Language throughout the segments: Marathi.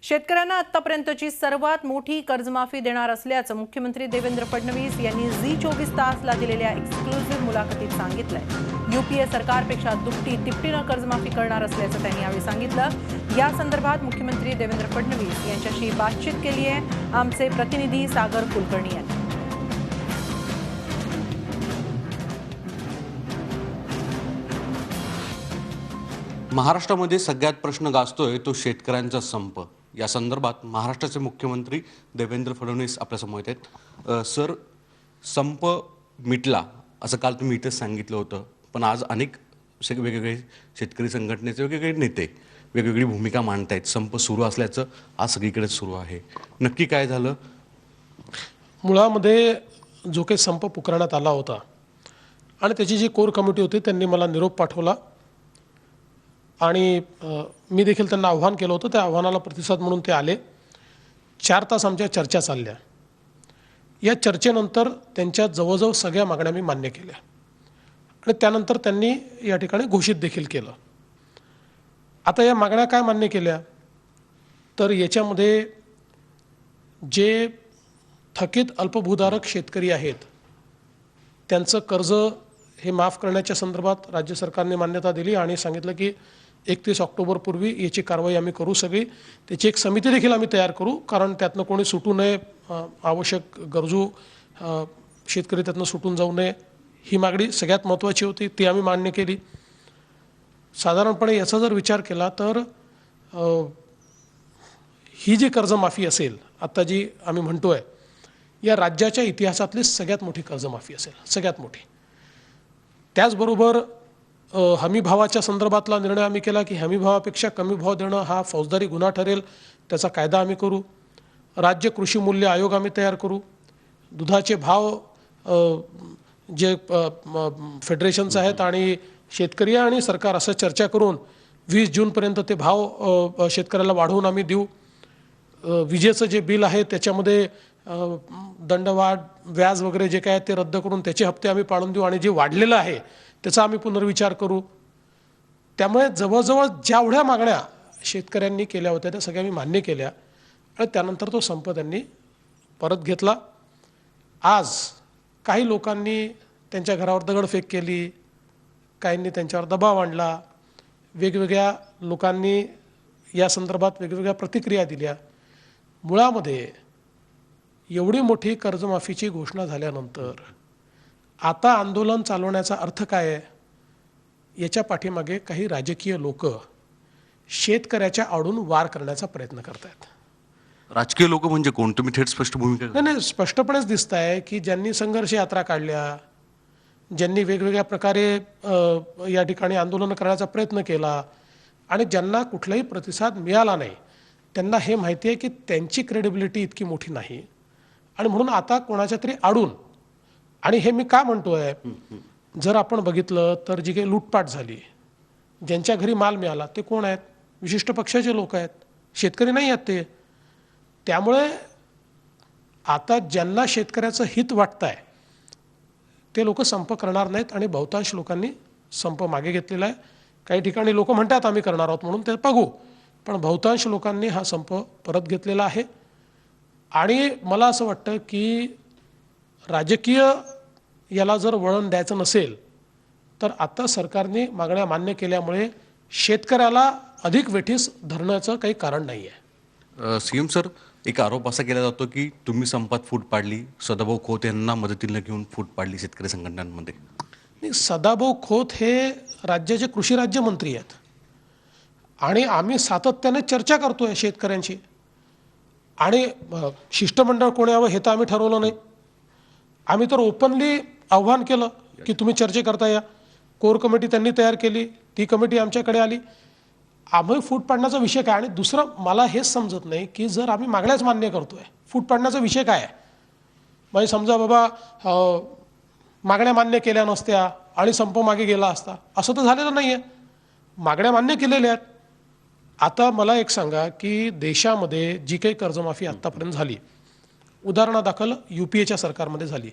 शेतकऱ्यांना आतापर्यंतची सर्वात मोठी कर्जमाफी देणार असल्याचं मुख्यमंत्री देवेंद्र फडणवीस यांनी झी24 तासला दिलेल्या एक्सक्लुझिव्ह मुलाखतीत सांगितलंय। यूपीए सरकारपेक्षा दुप्पटी तिप्पटीनं कर्जमाफी करणार असल्याचं त्यांनी यावेळी सांगितलं। या संदर्भात मुख्यमंत्री देवेंद्र फडणवीस यांच्याशी बातचीत केली आहे आमचे प्रतिनिधी सागर कुलकर्णी यांनी। महाराष्ट्रामध्ये सगळ्यात प्रश्न गाजतोय तो शेतकऱ्यांचा संप। या संदर्भात महाराष्ट्राचे मुख्यमंत्री देवेंद्र फडणवीस आपल्यासमोर आहेत। सर, संप मिटला असं काल तुम्ही इथेच सांगितलं होतं, पण आज अनेक वेगवेगळे शेतकरी संघटनेचे वेगवेगळे नेते वेगवेगळी भूमिका मांडतायत। संप सुरू असल्याचं आज सगळीकडेच सुरू आहे, नक्की काय झालं? मुळामध्ये जो काही संप पुकारण्यात आला होता आणि त्याची जी कोर कमिटी होती त्यांनी मला निरोप पाठवला आणि मी देखील त्यांना आव्हान केलं होतं। त्या आव्हानाला प्रतिसाद म्हणून ते आले। 4 तास आमच्या चर्चा चालल्या। या चर्चेनंतर त्यांच्या जवळजवळ सगळ्या मागण्या मी मान्य केल्या आणि त्यानंतर त्यांनी या ठिकाणी घोषित देखील केलं। आता या मागण्या काय मान्य केल्या तर याच्यामध्ये जे थकीत अल्पभूधारक शेतकरी आहेत त्यांचं कर्ज हे माफ करण्याच्या संदर्भात राज्य सरकारने मान्यता दिली आणि सांगितलं की 31 ऑक्टोबरपूर्वी याची कारवाई आम्ही करू। सगळी त्याची एक समिती देखील आम्ही तयार करू, कारण त्यातनं कोणी सुटू नये, आवश्यक गरजू शेतकरी त्यातनं सुटून जाऊ नये, ही मागणी सगळ्यात महत्त्वाची होती। ती आम्ही मान्य केली। साधारणपणे याचा जर विचार केला तर ही जी कर्जमाफी असेल आता जी आम्ही म्हणतोय, या राज्याच्या इतिहासातली सगळ्यात मोठी कर्जमाफी असेल, सगळ्यात मोठी। त्याचबरोबर हमीभावाच्या संदर्भातला निर्णय आम्ही केला की हमीभावापेक्षा कमी भाव देणं हा फौजदारी गुन्हा ठरेल, त्याचा कायदा आम्ही करू। राज्य कृषी मूल्य आयोग आम्ही तयार करू। दुधाचे भाव जे फेडरेशन्स आहेत आणि शेतकरी आणि सरकार असं चर्चा करून 20 जूनपर्यंत ते भाव शेतकऱ्याला वाढवून आम्ही देऊ। विजेचं जे बिल आहे त्याच्यामध्ये दंडवाढ, व्याज वगैरे जे काय ते रद्द करून त्याचे हप्ते आम्ही पाडून देऊ आणि जे वाढलेलं आहे त्याचा आम्ही पुनर्विचार करू। त्यामुळे जवळजवळ जेवढ्या मागण्या शेतकऱ्यांनी केल्या होत्या त्या सगळ्या मी मान्य केल्या आणि त्यानंतर तो संप त्यांनी परत घेतला। आज काही लोकांनी त्यांच्या घरावर दगडफेक केली, काहींनी त्यांच्यावर दबाव आणला, वेगवेगळ्या लोकांनी या संदर्भात वेगवेगळ्या प्रतिक्रिया दिल्या। मुळामध्ये एवढी मोठी कर्जमाफीची घोषणा झाल्यानंतर आता आंदोलन चालवण्याचा अर्थ काय आहे? याच्या पाठीमागे काही राजकीय लोक शेतकऱ्याच्या आडून वार करण्याचा प्रयत्न करत आहेत। राजकीय लोक म्हणजे कोण? तुम्ही थेट स्पष्ट भूमिका नाही, स्पष्टपणेच दिसत आहे की ज्यांनी संघर्ष यात्रा काढल्या, ज्यांनी वेगवेगळ्या प्रकारे या ठिकाणी आंदोलन करण्याचा प्रयत्न केला आणि ज्यांना कुठलाही प्रतिसाद मिळाला नाही, त्यांना हे माहिती आहे की त्यांची क्रेडिबिलिटी इतकी मोठी नाही आणि म्हणून आता कोणाच्या तरी आडून। आणि हे मी का म्हणतोय, जर आपण बघितलं तर जी काही लूटपाट झाली, ज्यांच्या घरी माल मिळाला ते कोण आहेत? विशिष्ट पक्षाचे लोक आहेत, शेतकरी नाही आहेत ते। त्यामुळे आता ज्यांना शेतकऱ्याचं हित वाटतंय ते लोक संप करणार नाहीत आणि बहुतांश लोकांनी संप मागे घेतलेला आहे। काही ठिकाणी लोक म्हणतात आम्ही करणार आहोत म्हणून, ते बघू, पण बहुतांश लोकांनी हा संप परत घेतलेला आहे। आणि मला असं वाटतं की राजकीय याला जर वळण द्यायचं नसेल तर आता सरकारने मागण्या मान्य केल्यामुळे शेतकऱ्याला अधिक वेठीस धरण्याचं काही कारण नाही आहे। सीएम सर, एक आरोप असा केला जातो की तुम्ही संपात फूट पाडली, सदाभाऊ खोत यांना मदतीला घेऊन फूट पाडली शेतकरी संघटनांमध्ये। सदाभाऊ खोत हे राज्याचे कृषी राज्यमंत्री आहेत आणि आम्ही सातत्याने चर्चा करतोय शेतकऱ्यांशी आणि शिष्टमंडळ कोण यावं हे तर आम्ही ठरवलं नाही। आम्ही तर ओपनली आव्हान केलं की तुम्ही चर्चा करता या। कोर कमिटी त्यांनी तयार केली, ती कमिटी आमच्याकडे आली। आम्ही फूट पाडण्याचा विषय काय? आणि दुसरं मला हेच समजत नाही की जर आम्ही मागण्याच मान्य करतोय, फूट पाडण्याचा विषय काय आहे? म्हणजे समजा बाबा मागण्या मान्य केल्या नसत्या आणि संप मागे गेला असता, असं तर झालेलं नाही आहे। मागण्या मान्य केलेल्या आहेत। आता मला एक सांगा की देशामध्ये जी काही कर्जमाफी आत्तापर्यंत झाली, उदाहरणादाखल यूपीएच्या सरकारमध्ये झाली।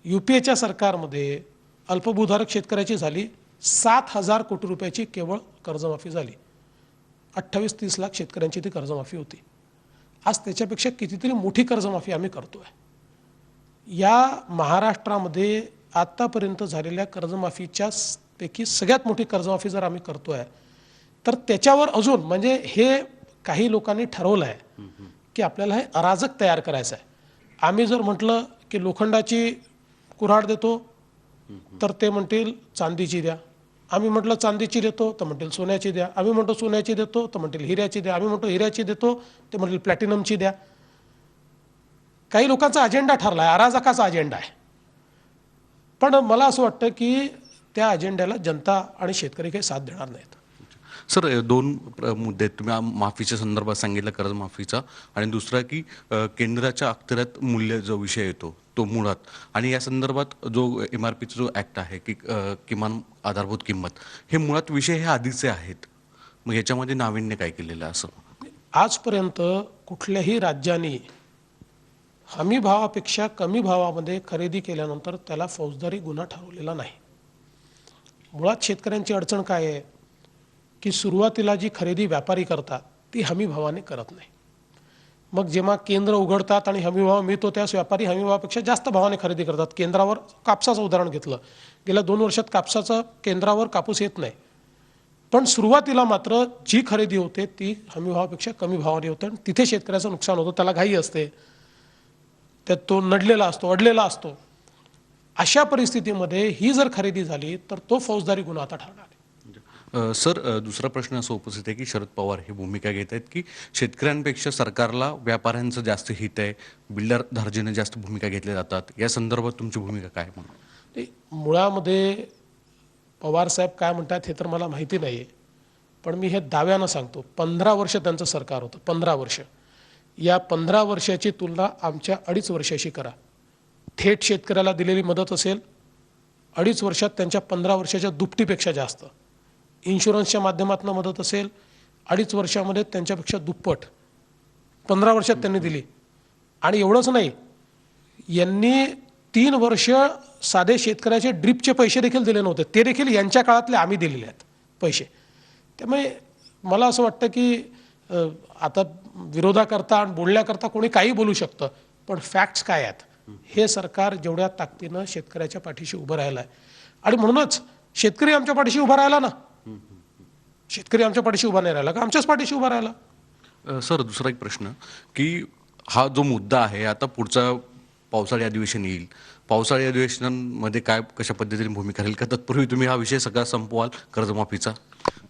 यूपीएच्या सरकारमध्ये अल्पभूधारक शेतकऱ्याची झाली 7,000 कोटी रुपयाची केवळ कर्जमाफी झाली। 28-30 लाख शेतकऱ्यांची ती कर्जमाफी होती. आज त्याच्यापेक्षा कितीतरी मोठी कर्जमाफी आम्ही करतोय. या महाराष्ट्रामध्ये आत्तापर्यंत झालेल्या कर्जमाफीच्या पैकी सगळ्यात मोठी कर्जमाफी जर आम्ही करतोय, तर त्याच्यावर अजून म्हणजे हे काही लोकांनी ठरवलं आहे की आपल्याला हे अराजक तयार करायचं आहे. आम्ही जर म्हटलं की लोखंडाची कुऱ्हाड देतो तर ते म्हणतील चांदीची द्या. आम्ही म्हटलं चांदीची देतो तर म्हणतील सोन्याची द्या. आम्ही म्हणतो सोन्याची देतो तर म्हणतील हिऱ्याची द्या. आम्ही म्हणतो हिऱ्याची देतो ते म्हणतील प्लॅटिनमची द्या. काही लोकांचा अजेंडा ठरला आहे, अराजकाचा अजेंडा आहे. पण मला असं वाटतं की त्या अजेंड्याला जनता आणि शेतकरी काही साथ देणार नाहीत. सर, दोन मुद्दे आहेत. तुम्ही माफीच्या संदर्भात सांगितलं, कर्जमाफीचा, आणि दुसरा की केंद्राच्या अखत्यारीत मूल्य जो विषय येतो तो मुळात, आणि या संदर्भात जो MRPचा जो ॲक्ट आहे की किमान आधारभूत किंमत, हे मुळात विषय हे आधीचे आहेत. मग याच्यामध्ये नाविन्य काय केलेलं आहे असं? आजपर्यंत कुठल्याही राज्याने हमी भावापेक्षा कमी भावामध्ये खरेदी केल्यानंतर त्याला फौजदारी गुन्हा ठरवलेला नाही. मुळात शेतकऱ्यांची अडचण काय आहे की सुरुवातीला जी खरेदी व्यापारी करतात ती हमी भावाने करत नाही. मग जेव्हा केंद्र उघडतात आणि हमी भाव मिळतो त्यास व्यापारी हमी भावापेक्षा जास्त भावाने खरेदी करतात. केंद्रावर कापसाचं उदाहरण घेतलं, गेल्या 2 वर्षात कापसाचं केंद्रावर कापूस येत नाही, पण सुरुवातीला मात्र जी खरेदी होते ती हमी भावापेक्षा कमी भावाने होते आणि तिथे शेतकऱ्याचं नुकसान होतं. त्याला घाई असते, त्यात तो नडलेला असतो, अडलेला असतो. अशा परिस्थितीमध्ये ही जर खरेदी झाली तर तो फौजदारी गुन्हा आता ठरणार आहे. सर, दुसरा प्रश्न असा उपस्थित आहे की शरद पवार ही भूमिका घेत आहेत की शेतकऱ्यांपेक्षा सरकारला व्यापाऱ्यांचं जास्त हित आहे, बिल्डर धार्जिने जास्त भूमिका घेतल्या जातात. या संदर्भात तुमची भूमिका काय म्हणून? मुळामध्ये पवारसाहेब काय म्हणतात हे तर मला माहिती नाही आहे, पण मी हे दाव्यानं सांगतो, 15 वर्ष त्यांचं सरकार होतं. 15 वर्ष. या 15 वर्षाची तुलना आमच्या 2.5 वर्षाशी करा. थेट शेतकऱ्याला दिलेली मदत असेल 2.5 वर्षात त्यांच्या 15 वर्षाच्या दुपटीपेक्षा जास्त. इन्शुरन्सच्या माध्यमातून मदत असेल 2.5 वर्षामध्ये त्यांच्यापेक्षा दुप्पट 15 वर्षात त्यांनी दिली. आणि एवढंच नाही, यांनी 3 वर्ष साधे शेतकऱ्याचे ड्रिपचे पैसे देखील दिले नव्हते. ते देखील यांच्या काळातले आम्ही दिलेले आहेत पैसे. त्यामुळे मला असं वाटतं की आता विरोधाकरता आणि बोलण्याकरता कोणी काही बोलू शकतं, पण फॅक्ट्स काय आहेत हे सरकार जेवढ्या ताकदीनं शेतकऱ्याच्या पाठीशी उभं राहिलं आहे. आणि म्हणूनच शेतकरी आमच्या पाठीशी उभा राहिला ना. शेतकरी आमच्या पाठीशी उभा नाही राहिला का आमच्याच पाठीशी उभा राहिला. सर, दुसरा एक प्रश्न की हा जो मुद्दा आहे आता पुढचा पावसाळी अधिवेशन येईल, पावसाळी अधिवेशनामध्ये काय कशा पद्धतीने भूमिका राहील का तत्पूर्वी तुम्ही हा विषय सगळा संपवाल कर्जमाफीचा?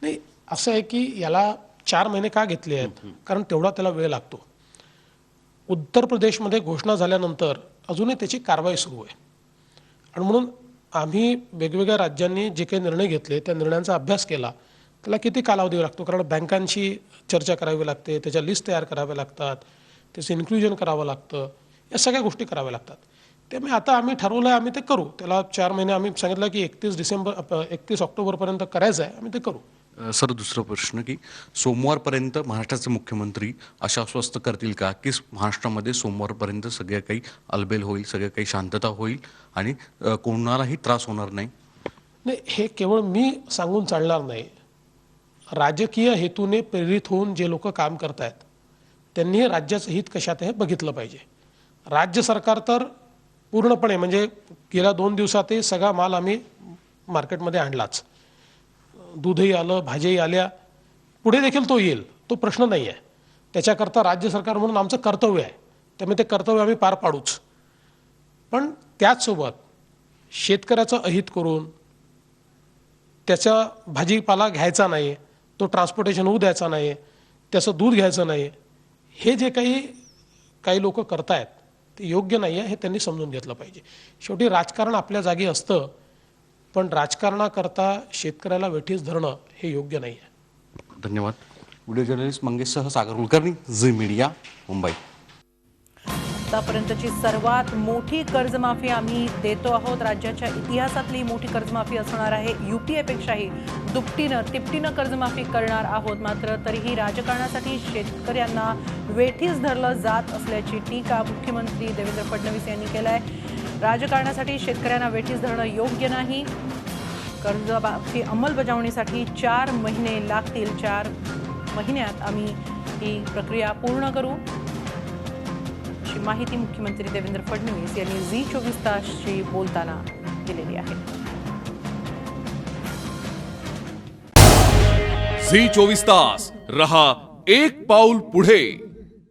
नाही, असं आहे की याला 4 महिने का घेतले आहेत, कारण तेवढा त्याला वेळ लागतो. उत्तर प्रदेशमध्ये घोषणा झाल्यानंतर अजूनही त्याची कारवाई सुरू आहे. आणि म्हणून आम्ही वेगवेगळ्या राज्यांनी जे काही निर्णय घेतले त्या निर्णयांचा अभ्यास केला. त्याला किती कालावधी लागतो, कारण बँकांशी चर्चा करावी लागते, त्याच्या लिस्ट तयार कराव्या लागतात, त्याचं इन्क्लुजन करावं लागतं, या सगळ्या गोष्टी कराव्या लागतात. त्यामुळे आता आम्ही ठरवलं आहे आम्ही ते करू. त्याला 4 महिने आम्ही सांगितलं की 31 ऑक्टोबरपर्यंत करायचं आहे, आम्ही ते करू. सर, दुसरा प्रश्न की सोमवारपर्यंत महाराष्ट्राचे मुख्यमंत्री अशा आश्वस्त करतील का की महाराष्ट्रामध्ये सोमवारपर्यंत सगळं काही अलबेल होईल, सगळं काही शांतता होईल आणि कोणालाही त्रास होणार नाही? नाही, हे केवळ मी सांगून चालणार नाही. राजकीय हेतूने प्रेरित होऊन जे लोक काम करत आहेत त्यांनी राज्याचं हित कशात आहे हे बघितलं पाहिजे. राज्य सरकार तर पूर्णपणे म्हणजे गेल्या 2 दिवसातही सगळा माल आम्ही मार्केटमध्ये आणलाच. दूधही आलं, भाज्याही आल्या, पुढे देखील तो येईल, तो प्रश्न नाही आहे. त्याच्याकरता राज्य सरकार म्हणून आमचं कर्तव्य आहे, त्यामुळे ते कर्तव्य आम्ही पार पाडूच. पण त्याचसोबत शेतकऱ्याचं अहित करून त्याचा भाजीपाला घ्यायचा नाही, तो ट्रान्सपोर्टेशन होऊ द्यायचा नाही, त्याचं दूध घ्यायचं नाही, हे जे काही लोक करतायत ते योग्य नाही आहे, हे त्यांनी समजून घेतलं पाहिजे. शेवटी राजकारण आपल्या जागी असतं, पण राजकारणाकरता शेतकऱ्याला वेठीस धरणं हे योग्य नाही आहे. धन्यवाद. व्हिडिओ जर्नलिस्ट मंगेशसह सागर कुलकर्णी, झी मीडिया, मुंबई. आतापर्यंतची सर्वात मोठी कर्जमाफी आम्ही देतो आहोत. राज्याच्या इतिहासातली मोठी कर्जमाफी असणार आहे. UPAपेक्षाही दुपटीनं तिपटीनं कर्जमाफी करणार आहोत. मात्र तरीही राजकारणासाठी शेतकऱ्यांना वेठीस धरलं जात असल्याची टीका मुख्यमंत्री देवेंद्र फडणवीस यांनी केली आहे. राजकारणासाठी शेतकऱ्यांना वेठीस धरणं योग्य नाही. कर्जमाफी अंमलबजावणीसाठी 4 महिने लागतील. 4 महिन्यात आम्ही ही प्रक्रिया पूर्ण करू, अशी माहिती मुख्यमंत्री देवेंद्र फडणवीस यांनी झी 24 तासशी बोलताना दिलेली आहे. झी 24 तास रहा एक पाऊल पुढे.